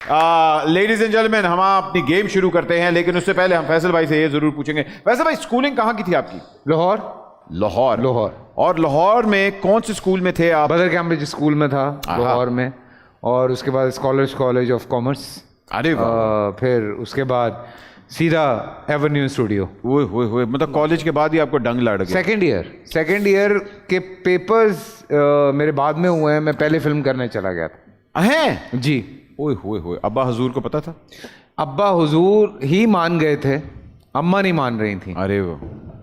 Ladies and gentleman, हम अपनी game शुरू करते हैं, लेकिन उससे पहले हम फैसल भाई से ये जरूर पूछेंगे, फैसल भाई स्कूलिंग कहाँ की थी आपकी? लाहौर। और लाहौर में कौन से स्कूल में थे आप? बदर कैम्ब्रिज स्कूल में था लाहौर में, और उसके बाद स्कॉलर्स कॉलेज ऑफ कॉमर्स। अरे वाह। फिर उसके बाद सीधा एवेन्यू स्टूडियो। ओए मतलब कॉलेज के बाद ही आपको डंग लड़ गया? सेकेंड ईयर के पेपर्स मेरे बाद में हुए हैं, मैं पहले फिल्म करने चला गया था। हैं जी। ओए अब्बा हुजूर को पता था? अब्बा हुजूर ही मान गए थे, अम्मा नहीं मान रही थी। अरे वो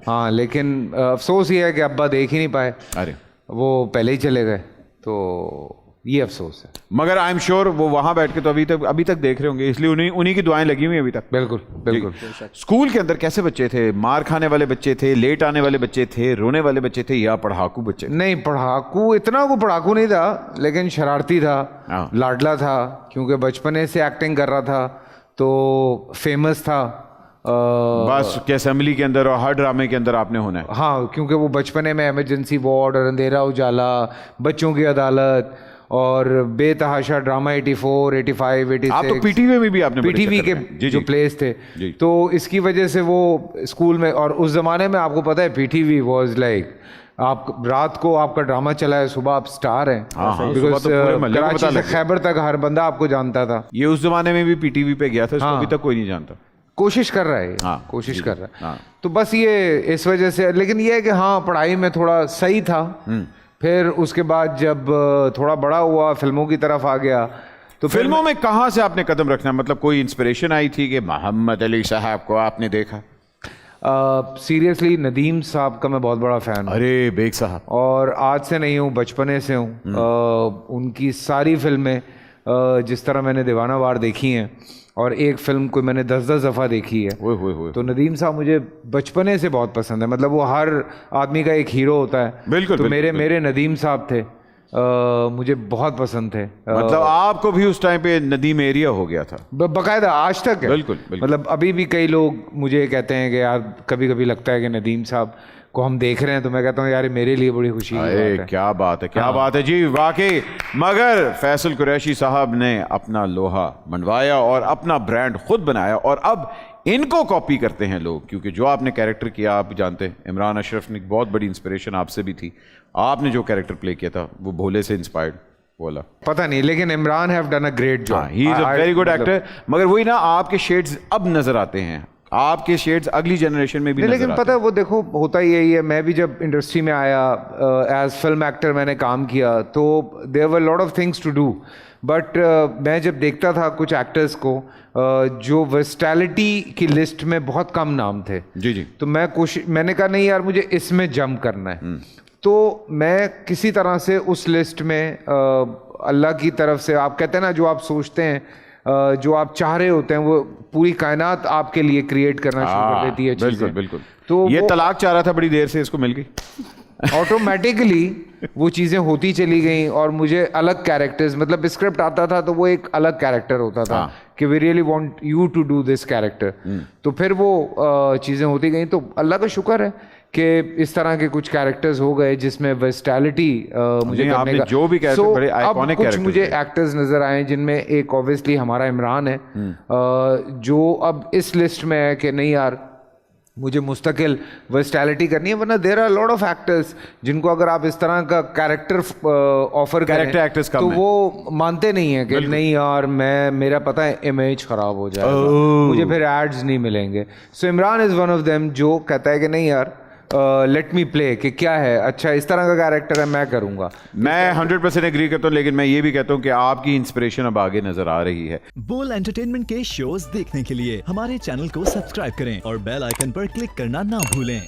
हाँ, लेकिन अफसोस ये है कि अब्बा देख ही नहीं पाए, अरे वो पहले ही चले गए, तो ये अफसोस है। मगर आई एम श्योर वो वहां बैठ के तो अभी तक देख रहे होंगे, इसलिए उन्हीं की दुआएं लगी हुई अभी तक। बिल्कुल। स्कूल के अंदर कैसे बच्चे थे? मार खाने वाले बच्चे थे, लेट आने वाले बच्चे थे, रोने वाले बच्चे थे, या पढ़ाकू बच्चे? नहीं, पढ़ाकू इतना को पढ़ाकू नहीं था, लेकिन शरारती था, लाडला था, क्योंकि बचपने से एक्टिंग कर रहा था तो फेमस था। बस के असेंबली के अंदर और हर ड्रामे के अंदर आपने होना है। हाँ, क्योंकि वो बचपने में इमरजेंसी वार्ड और अंधेरा उजाला, बच्चों की अदालत और बेतहाशा ड्रामा 84, 85, 86। आप तो पीटीवी में भी आपने पीटीवी के जो प्लेस थे, तो इसकी वजह से वो स्कूल में, और उस जमाने में आपको पता है पीटीवी वाज लाइक, आप रात को आपका ड्रामा चला है, सुबह आप स्टार हैं। बिकॉज कराची से खैबर तक हर बंदा आपको जानता था। ये उस जमाने में भी पीटीवी पे गया था, इसको अभी तक कोई नहीं जानता। कोशिश कर रहा है, कोशिश कर रहा है। तो बस ये इस वजह से, लेकिन ये है कि हाँ, पढ़ाई में थोड़ा सही था। फिर उसके बाद जब थोड़ा बड़ा हुआ, फिल्मों की तरफ आ गया, तो फिल्मों में कहाँ से आपने कदम रखना, मतलब कोई इंस्पिरेशन आई थी कि मोहम्मद अली साहब को आपने देखा? सीरियसली नदीम साहब का मैं बहुत बड़ा फ़ैन हूँ। अरे बेग साहब। और आज से नहीं हूँ, बचपने से हूँ। उनकी सारी फिल्में, जिस तरह मैंने दीवाना वार देखी हैं, और एक फिल्म को मैंने 10-10 दफ़ा देखी है। तो नदीम साहब मुझे बचपने से बहुत पसंद है, मतलब वो हर आदमी का एक हीरो होता है। बिल्कुल। तो मेरे नदीम साहब थे, मुझे बहुत पसंद थे। मतलब आपको भी उस टाइम पे नदीम एरिया हो गया था? बाकायदा आज तक है। बिल्कुल। मतलब अभी भी कई लोग मुझे कहते हैं कि यार कभी कभी लगता है कि नदीम साहब को हम देख रहे हैं, तो मैं कहता हूँ यार मेरे लिए बड़ी खुशी की बात है। क्या बात है, क्या बात है जी, वाकई। मगर फैसल कुरैशी साहब ने अपना लोहा मनवाया और अपना ब्रांड खुद बनाया, और अब इनको कॉपी करते हैं लोग, क्योंकि जो आपने कैरेक्टर किया, आप जानते हैं इमरान अशरफ ने बहुत बड़ी इंस्पिरेशन आपसे भी थी। आपने जो कैरेक्टर प्ले किया था वो भोले से इंस्पायर्ड बोला, पता नहीं, लेकिन Imran have done a great job. He is a very good actor. मगर वही ना, आपके शेड्स अब नजर आते हैं, आपके शेड्स अगली जनरेशन में भी नजर लेकिन आते पता है, वो देखो होता ही यही है। मैं भी जब इंडस्ट्री में आया एज फिल्म एक्टर मैंने काम किया, तो there were lot of things to do, but मैं जब देखता था कुछ एक्टर्स को जो वर्सटैलिटी की लिस्ट में बहुत कम नाम थे, जी, तो मैंने कहा नहीं यार, मुझे इसमें जंप करना है। तो मैं किसी तरह से उस लिस्ट में अल्लाह की तरफ से, आप कहते हैं ना, जो आप सोचते हैं, जो आप चाह रहे होते हैं, वो पूरी कायनात आपके लिए क्रिएट करना शुरू कर देती है चीजें। बिल्कुल। तो ये तलाक चाह रहा था बड़ी देर से, इसको मिल गई। ऑटोमेटिकली वो चीज़ें होती चली गई, और मुझे अलग कैरेक्टर्स, मतलब स्क्रिप्ट आता था तो वो एक अलग कैरेक्टर होता था कि we really want you to do this character. तो फिर वो चीज़ें होती गई, तो अल्लाह का शुक्र है कि इस तरह के कुछ कैरेक्टर्स हो गए जिसमें वर्सटैलिटी मुझे करने का, जो भी कैरेक्टर बड़े आइकॉनिक कुछ मुझे एक्टर्स नजर आए, जिनमें एक ऑब्वियसली हमारा इमरान है, जो अब इस लिस्ट में है कि नहीं यार मुझे मुस्तकिल वर्सटैलिटी करनी है, वरना there are lot of actors जिनको अगर आप इस तरह का कैरेक्टर ऑफर करें तो वो मानते नहीं है कि नहीं यार मेरा पता है इमेज खराब हो जाएगा, मुझे फिर एड्स नहीं मिलेंगे। So Imran is one of them जो कहता है कि नहीं यार, लेट मी प्ले, कि क्या है, अच्छा इस तरह का कैरेक्टर है, मैं करूंगा। मैं 100% एग्री करता हूं, लेकिन मैं ये भी कहता हूं कि आपकी इंस्पिरेशन अब आगे नजर आ रही है। बोल एंटरटेनमेंट के शोज देखने के लिए हमारे चैनल को सब्सक्राइब करें और बेल आइकन पर क्लिक करना ना भूलें।